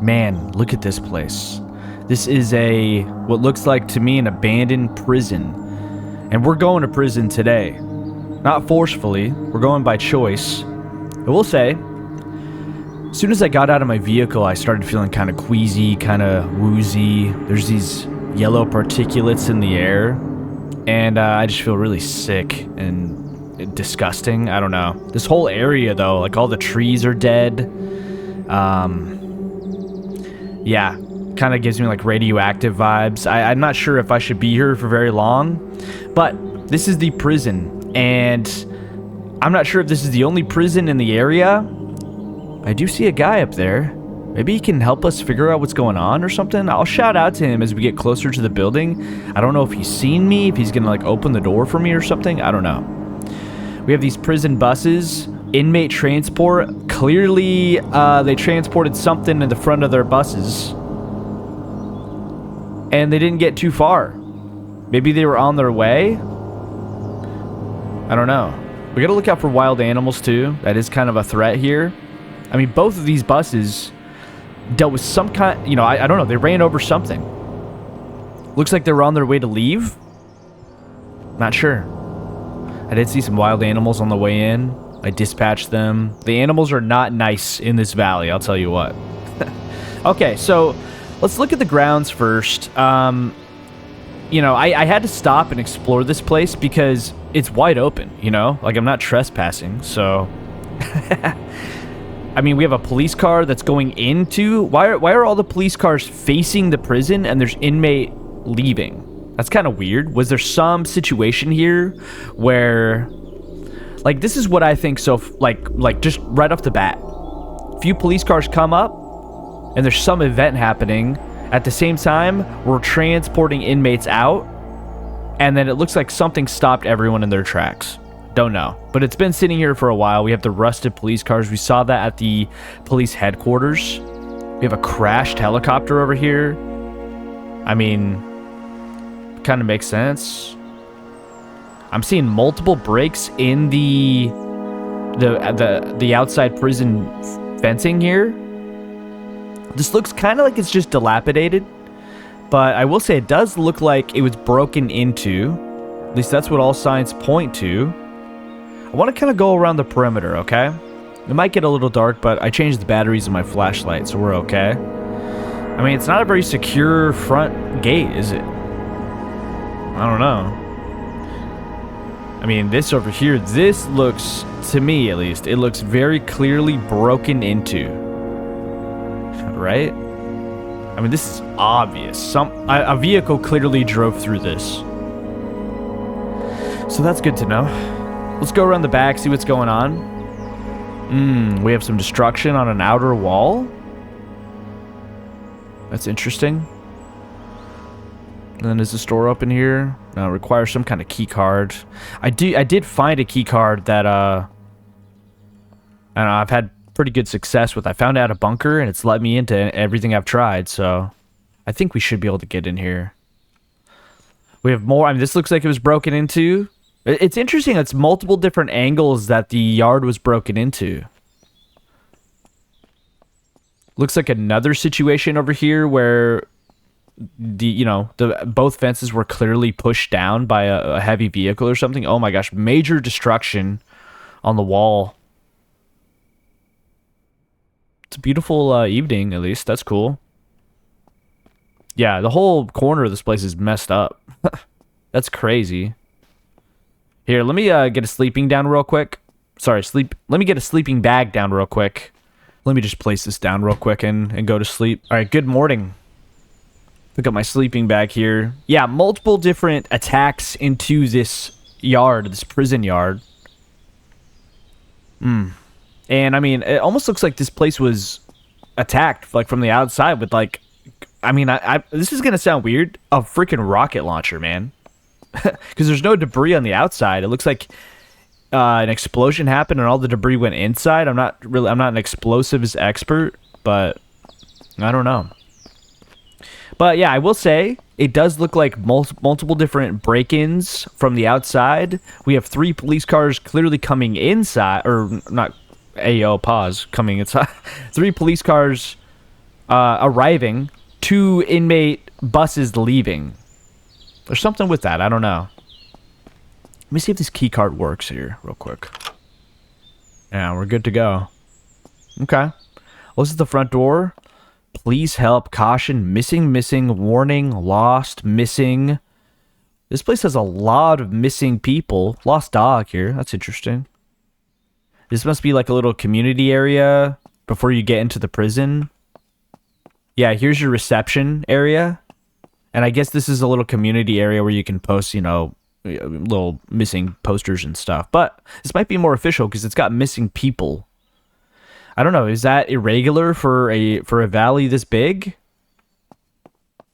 Man, look at this place. This is what looks like to me an abandoned prison. And we're going to prison today. Not forcefully, we're going by choice. I will say, as soon as I got out of my vehicle, I started feeling kind of queasy, kind of woozy. There's these yellow particulates in the air. And I just feel really sick and disgusting. I don't know. This whole area, though, like all the trees are dead. Yeah, kind of gives me like radioactive vibes. I'm not sure if I should be here for very long, but this is the prison, and I'm not sure if this is the only prison in the area. I do see a guy up there. Maybe he can help us figure out what's going on or something. I'll shout out to him as we get closer to the building. I don't know if he's seen me, if he's gonna like open the door for me or something. I don't know. We have these prison buses, inmate transport. Clearly, they transported something in the front of their buses. And they didn't get too far. Maybe they were on their way? I don't know. We gotta look out for wild animals too. That is kind of a threat here. I mean, both of these buses dealt with some kind, you know, I don't know. They ran over something. Looks like they were on their way to leave. Not sure. I did see some wild animals on the way in. I dispatched them. The animals are not nice in this valley, I'll tell you what. Okay, so let's look at the grounds first. You know, I had to stop and explore this place because it's wide open, you know? Like, I'm not trespassing, so... I mean, we have a police car that's going into... Why are all the police cars facing the prison and there's inmate leaving? That's kind of weird. Was there some situation here where... Like, this is what I think, so, like just right off the bat. A few police cars come up, and there's some event happening. At the same time, we're transporting inmates out, and then it looks like something stopped everyone in their tracks. Don't know. But it's been sitting here for a while. We have the rusted police cars. We saw that at the police headquarters. We have a crashed helicopter over here. I mean, kind of makes sense. I'm seeing multiple breaks in the outside prison fencing here. This looks kind of like it's just dilapidated, but I will say it does look like it was broken into. At least that's what all signs point to. I want to kind of go around the perimeter, okay? It might get a little dark, but I changed the batteries in my flashlight, so we're okay. I mean, it's not a very secure front gate, is it? I don't know. I mean, this over here, this looks, to me at least, it looks very clearly broken into. Right? I mean, this is obvious. A vehicle clearly drove through this. So that's good to know. Let's go around the back, see what's going on. We have some destruction on an outer wall. That's interesting. And then is the store open here? No, requires some kind of key card. I did find a key card that I don't know, I've had pretty good success with. I found out a bunker and it's let me into everything I've tried, so I think we should be able to get in here. We have more. I mean, this looks like it was broken into. It's interesting. It's multiple different angles that the yard was broken into. Looks like another situation over here where both fences were clearly pushed down by a heavy vehicle or something. Oh my gosh, major destruction on the wall. It's a beautiful evening, at least. That's cool. Yeah, the whole corner of this place is messed up. That's crazy. Here, let me get a sleeping down real quick. Sorry, let me get a sleeping bag down real quick. Let me just place this down real quick and go to sleep. All right, good morning. Pick up my sleeping bag here. Yeah, multiple different attacks into this yard, this prison yard. And I mean, it almost looks like this place was attacked, like from the outside with like, I mean, this is gonna sound weird, a freaking rocket launcher, man. Because there's no debris on the outside. It looks like an explosion happened and all the debris went inside. I'm not an explosives expert, but I don't know. But yeah, I will say it does look like multiple different break-ins from the outside. We have 3 police cars clearly coming inside, or not. Ayo, pause. Coming inside. 3 police cars arriving, 2 inmate buses leaving. There's something with that. I don't know. Let me see if this key card works here real quick. Yeah, we're good to go. Okay. Well, this is the front door. Please help. Caution. Missing. Warning. Lost. Missing. This place has a lot of missing people. Lost dog here. That's interesting. This must be like a little community area before you get into the prison. Yeah, here's your reception area. And I guess this is a little community area where you can post, you know, little missing posters and stuff. But this might be more official because it's got missing people. I don't know. Is that irregular for a valley this big?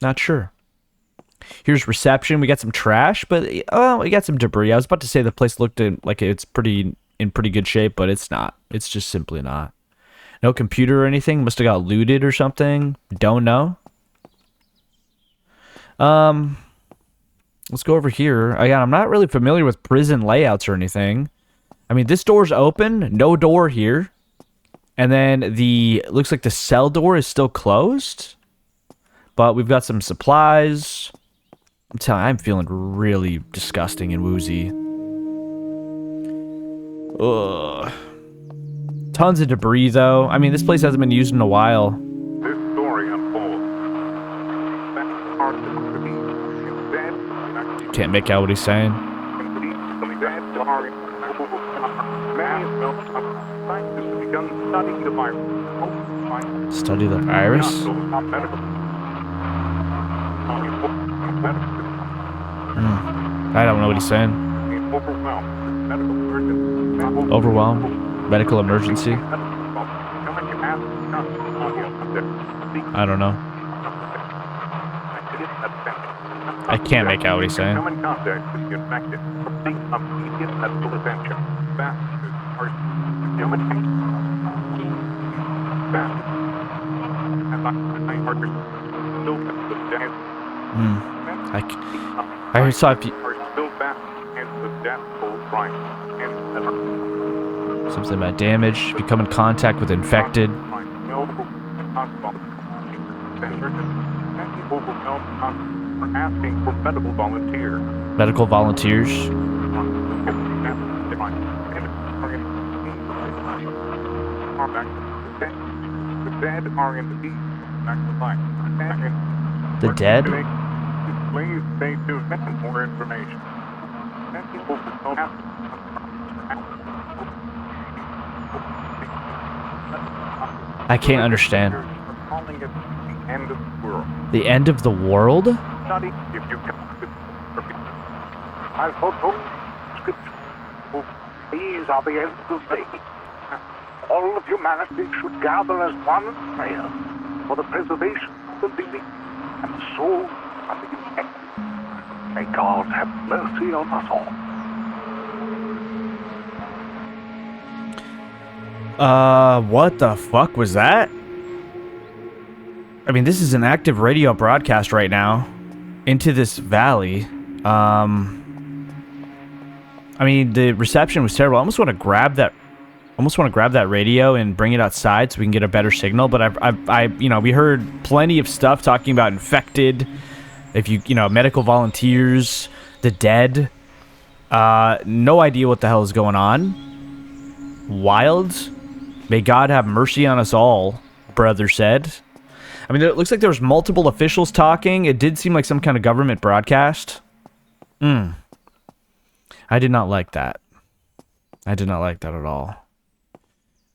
Not sure. Here's reception. We got some trash, but we got some debris. I was about to say the place looked like it's in pretty good shape, but it's not. It's just simply not. No computer or anything. Must have got looted or something. Don't know. Let's go over here. Again, I'm not really familiar with prison layouts or anything. I mean, this door's open. No door here. And then looks like the cell door is still closed. But we've got some supplies. I'm telling you, I'm feeling really disgusting and woozy. Ugh. Tons of debris, though. I mean, this place hasn't been used in a while. This story unfolds. Can't make out what he's saying. Study the virus? I don't know what he's saying. Overwhelmed? Medical emergency? I don't know. I can't make out what he's saying. Come in contact with the infected. Seek immediate medical attention. I saw if you... Something about damage. If you come in contact with infected. Asking for medical volunteers. Medical volunteers. The dead are in the deep. The dead? Please stay tuned for more information. I can't understand. End of the world. The end of the world? Study if you can. I hope these are the ends of days. All of humanity should gather as one in prayer for the preservation of the living and the soul of the infected. May God have mercy on us all. What the fuck was that? I mean, this is an active radio broadcast right now into this valley. I mean, the reception was terrible. I almost want to grab that radio and bring it outside so we can get a better signal. But we heard plenty of stuff talking about infected, medical volunteers, the dead. No idea what the hell is going on. Wild. May God have mercy on us all, brother said. I mean, it looks like there was multiple officials talking. It did seem like some kind of government broadcast. I did not like that. I did not like that at all.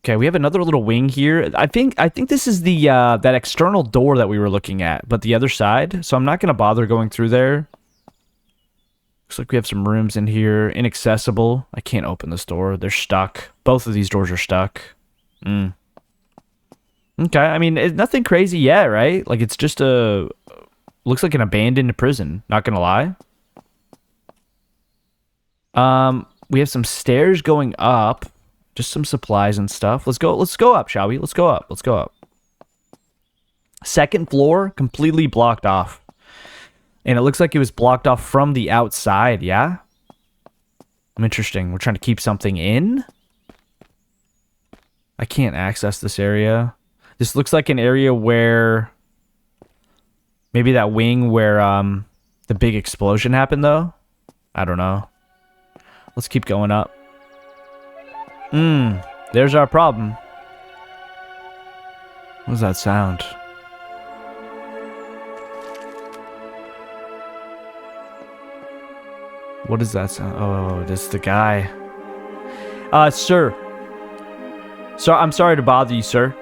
Okay, we have another little wing here. I think this is the that external door that we were looking at, but the other side. So I'm not going to bother going through there. Looks like we have some rooms in here. Inaccessible. I can't open this door. They're stuck. Both of these doors are stuck. Okay, I mean, it's nothing crazy yet, right? Like, it's just looks like an abandoned prison, not gonna lie. We have some stairs going up, just some supplies and stuff. Let's go up, shall we? Let's go up. Second floor, completely blocked off. And it looks like it was blocked off from the outside, yeah? Interesting. We're trying to keep something in? I can't access this area. This looks like an area where maybe that wing where the big explosion happened, though. I don't know. Let's keep going up. There's our problem. What was that sound? What is that sound? Oh, this is the guy. Sir. So I'm sorry to bother you, sir.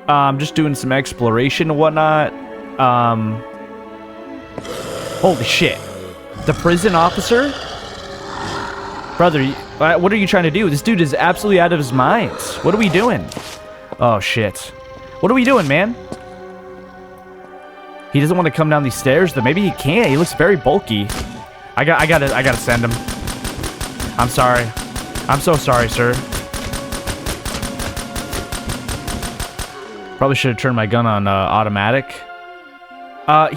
I'm just doing some exploration and whatnot. Holy shit. The prison officer? Brother, what are you trying to do? This dude is absolutely out of his mind. What are we doing? Oh, shit. What are we doing, man? He doesn't want to come down these stairs, though. Maybe he can't. He looks very bulky. I gotta send him. I'm sorry. I'm so sorry, sir. Probably should have turned my gun on automatic.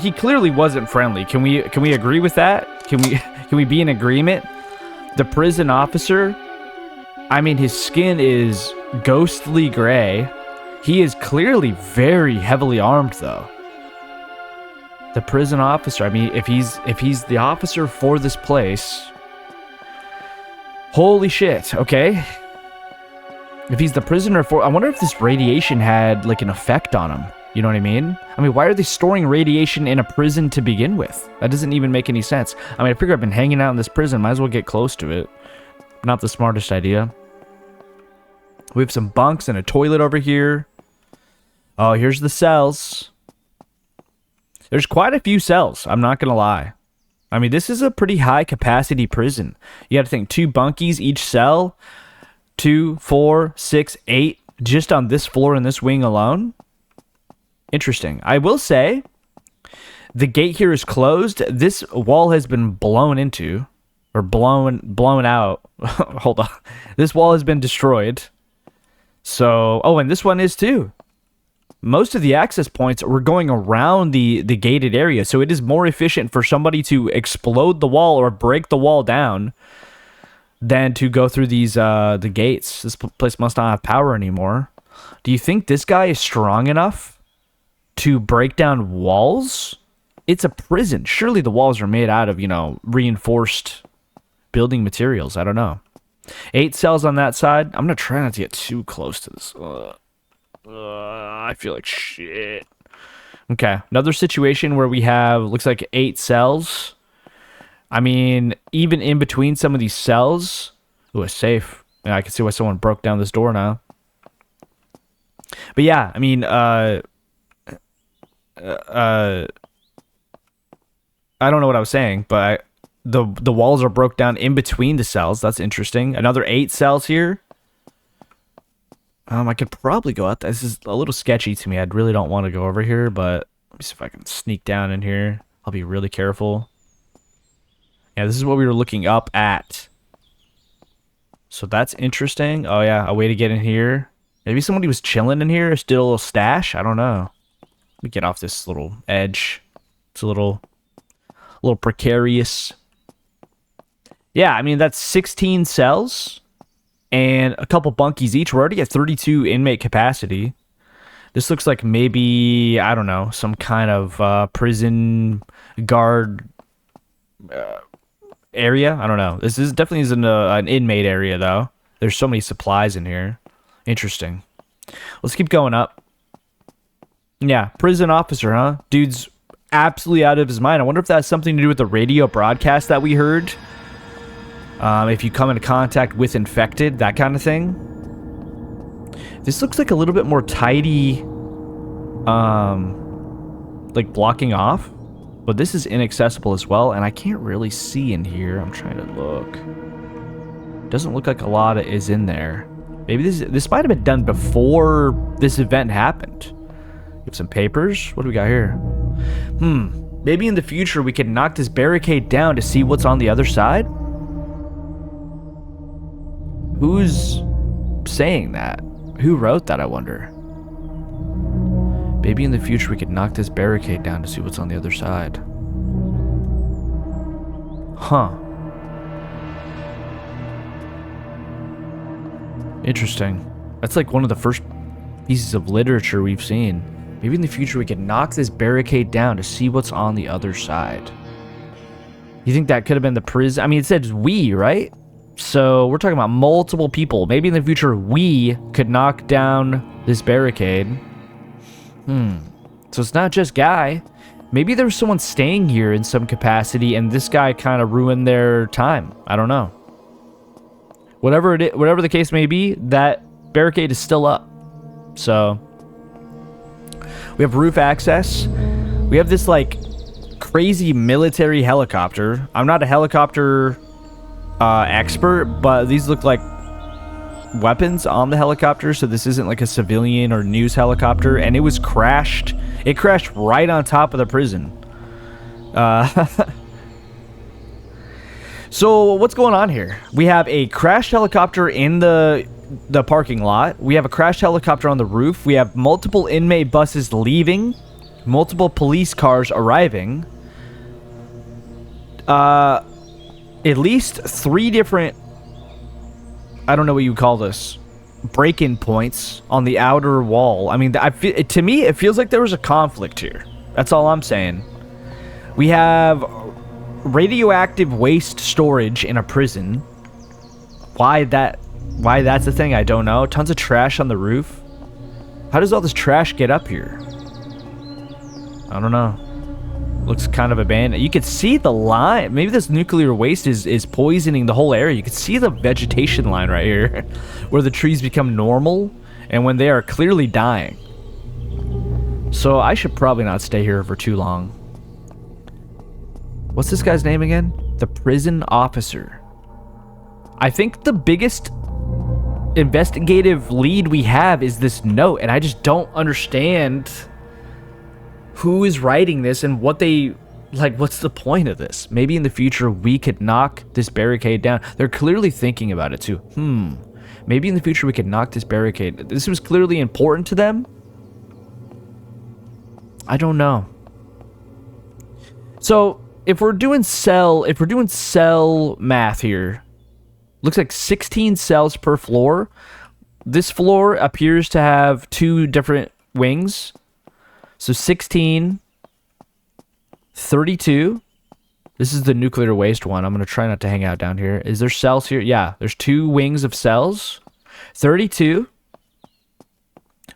He clearly wasn't friendly. Can we agree with that? Can we be in agreement? The prison officer, I mean, his skin is ghostly gray. He is clearly very heavily armed, though. The prison officer, I mean, if he's the officer for this place, holy shit, okay. If he's the prisoner for, I wonder if this radiation had like an effect on him. You know what I mean? I mean, why are they storing radiation in a prison to begin with? That doesn't even make any sense. I mean, I figure I've been hanging out in this prison, might as well get close to it. Not the smartest idea. We have some bunks and a toilet over here. Oh, here's the cells. There's quite a few cells, I'm not gonna lie. I mean, this is a pretty high capacity prison. You gotta think 2 bunkies each cell. 2, 4, 6, 8 just on this floor and this wing alone. Interesting. I will say the gate here is closed. This wall has been blown into or blown out. Hold on. This wall has been destroyed. So, oh, and this one is too. Most of the access points were going around the gated area, so it is more efficient for somebody to explode the wall or break the wall down than to go through these the gates. This place must not have power anymore. Do you think this guy is strong enough to break down walls? It's a prison. Surely the walls are made out of, you know, reinforced building materials. I don't know. 8 cells on that side. I'm going to try not to get too close to this. I feel like shit. Okay. Another situation where we have, looks like 8 cells. I mean, even in between some of these cells. Ooh, a safe. Yeah, I can see why someone broke down this door now. But yeah, I mean, I don't know what I was saying, but the walls are broke down in between the cells. That's interesting. Another 8 cells here. I could probably go out there. This is a little sketchy to me. I really don't want to go over here, but let me see if I can sneak down in here. I'll be really careful. Yeah, this is what we were looking up at. So that's interesting. Oh yeah, a way to get in here. Maybe somebody was chilling in here, still a little stash. I don't know. Let me get off this little edge. It's a little precarious. Yeah, I mean, that's 16 cells and a couple bunkies each. We're already at 32 inmate capacity. This looks like maybe, I don't know, some kind of prison guard area. I don't know. This is definitely isn't an inmate area, though. There's so many supplies in here. Interesting. Let's keep going up. Yeah, prison officer, huh? Dude's absolutely out of his mind. I wonder if that has something to do with the radio broadcast that we heard. If you come into contact with infected, that kind of thing. This looks like a little bit more tidy, like blocking off. But this is inaccessible as well, and I can't really see in here. I'm trying to look. Doesn't look like a lot is in there. Maybe this might have been done before this event happened. We have some papers. What do we got here? Maybe in the future we could knock this barricade down to see what's on the other side? Who's saying that? Who wrote that, I wonder? Maybe in the future we could knock this barricade down to see what's on the other side. Huh. Interesting. That's like one of the first pieces of literature we've seen. Maybe in the future we can knock this barricade down to see what's on the other side. You think that could have been the prison? I mean, it said we, right? So we're talking about multiple people. Maybe in the future we could knock down this barricade. So it's not just Guy. Maybe there was someone staying here in some capacity, and this guy kind of ruined their time. I don't know. Whatever the case may be, that barricade is still up. So we have roof access. We have this like crazy military helicopter. I'm not a helicopter expert, but these look like weapons on the helicopter, so this isn't like a civilian or news helicopter. And it was crashed. It crashed right on top of the prison. So what's going on here? We have a crashed helicopter in the parking lot. We have a crashed helicopter on the roof. We have multiple inmate buses leaving. Multiple police cars arriving. At least 3 different, I don't know what you would call this, break-in points on the outer wall. I mean, to me, it feels like there was a conflict here. That's all I'm saying. We have radioactive waste storage in a prison. Why that's the thing, I don't know. Tons of trash on the roof. How does all this trash get up here? I don't know. Looks kind of abandoned. You could see the line. Maybe this nuclear waste is poisoning the whole area. You could see the vegetation line right here where the trees become normal and when they are clearly dying. So I should probably not stay here for too long. What's this guy's name again? The prison officer. I think the biggest investigative lead we have is this note, and I just don't understand who is writing this and what they, like, what's the point of this? Maybe in the future we could knock this barricade down. They're clearly thinking about it too. Maybe in the future we could knock this barricade. This was clearly important to them. I don't know. So if we're doing cell math here, looks like 16 cells per floor. This floor appears to have 2 different wings. So 16, 32. This is the nuclear waste one. I'm going to try not to hang out down here. Is there cells here? Yeah, there's 2 wings of cells. 32.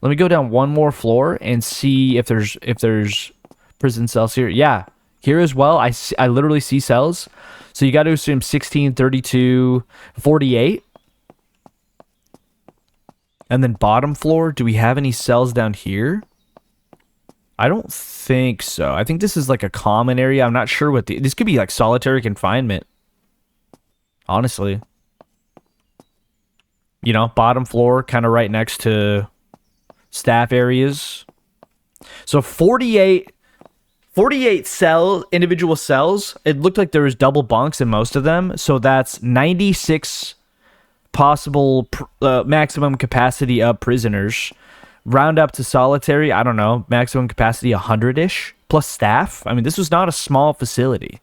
Let me go down one more floor and see if there's prison cells here. Yeah, here as well. I literally see cells. So you got to assume 16, 32, 48. And then bottom floor, do we have any cells down here? I don't think so. I think this is like a common area. I'm not sure what this could be, like solitary confinement. Honestly. You know, bottom floor, kind of right next to staff areas. So 48 individual cells. It looked like there was double bunks in most of them. So that's 96 possible maximum capacity of prisoners. Round up to solitary, I don't know, maximum capacity 100-ish, plus staff. I mean, this was not a small facility.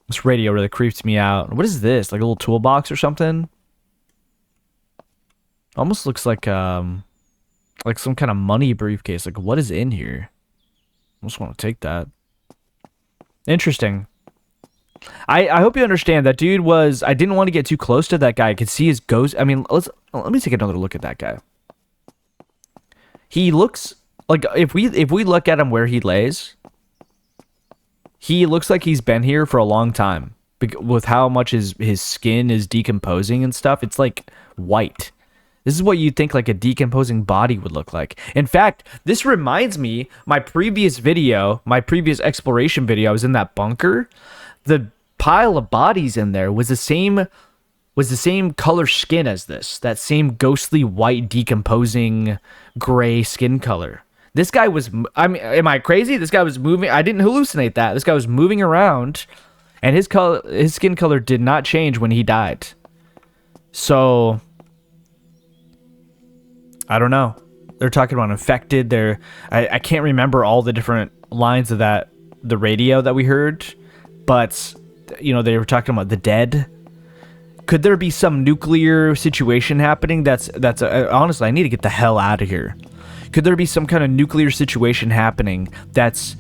This radio really creeps me out. What is this? Like a little toolbox or something? Almost looks like some kind of money briefcase. Like, what is in here? I almost want to take that. Interesting. I hope you understand that dude was... I didn't want to get too close to that guy. I could see his ghost. I mean, let me take another look at that guy. He looks like... If we look at him where he lays, he looks like he's been here for a long time. With how much his skin is decomposing and stuff. It's like white. This is what you'd think like a decomposing body would look like. In fact, this reminds me, my previous exploration video, I was in that bunker. The pile of bodies in there was the same color skin as this. That same ghostly white decomposing gray skin color. This guy was, I mean, am I crazy? This guy was moving. I didn't hallucinate that. This guy was moving around and his skin color did not change when he died. So I don't know. They're talking about infected. I can't remember all the different lines of the radio that we heard, but you know, they were talking about the dead. Could there be some nuclear situation happening? That's honestly, I need to get the hell out of here. Could there be some kind of nuclear situation happening that's,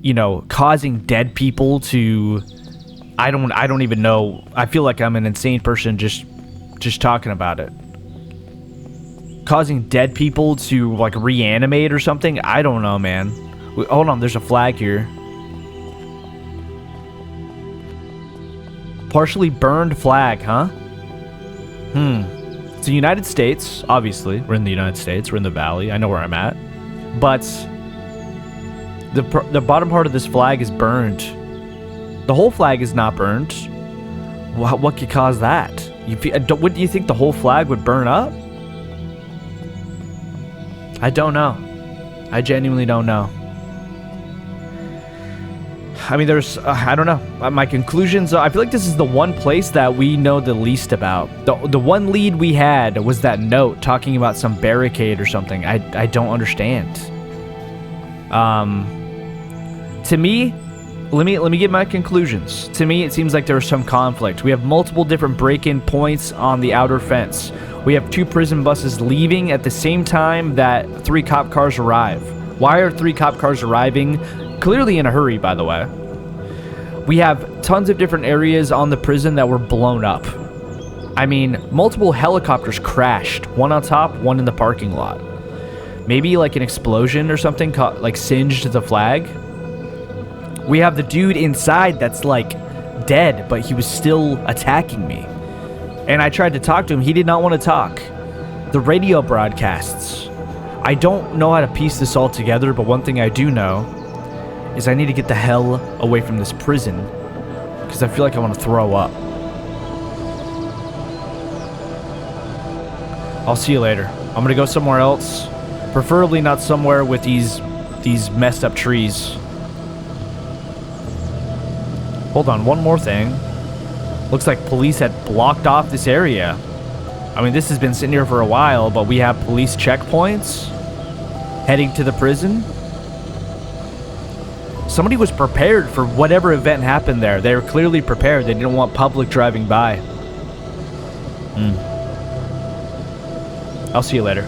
you know, causing dead people to... I don't even know. I feel like I'm an insane person just talking about it. Causing dead people to, like, reanimate or something? I don't know, man. Hold on, there's a flag here. Partially burned flag, huh? It's the United States, obviously. We're in the United States. We're in the valley. I know where I'm at. But the bottom part of this flag is burned. The whole flag is not burned. What could cause that? Wouldn't you think the whole flag would burn up? I don't know. I genuinely don't know. I mean, I don't know. My conclusions, I feel like this is the one place that we know the least about. The one lead we had was that note talking about some barricade or something. I don't understand. To me, let me get my conclusions. To me, it seems like there was some conflict. We have multiple different break-in points on the outer fence. We have 2 prison buses leaving at the same time that 3 cop cars arrive. Why are 3 cop cars arriving? Clearly in a hurry, by the way. We have tons of different areas on the prison that were blown up. I mean, multiple helicopters crashed. One on top, one in the parking lot. Maybe like an explosion or something like singed the flag. We have the dude inside that's like dead, but he was still attacking me. And I tried to talk to him. He did not want to talk. The radio broadcasts. I don't know how to piece this all together, but one thing I do know is I need to get the hell away from this prison because I feel like I want to throw up. I'll see you later. I'm going to go somewhere else. Preferably not somewhere with these messed up trees. Hold on, one more thing. Looks like police had blocked off this area. I mean, this has been sitting here for a while, but we have police checkpoints heading to the prison. Somebody was prepared for whatever event happened there. They were clearly prepared. They didn't want public driving by. I'll see you later.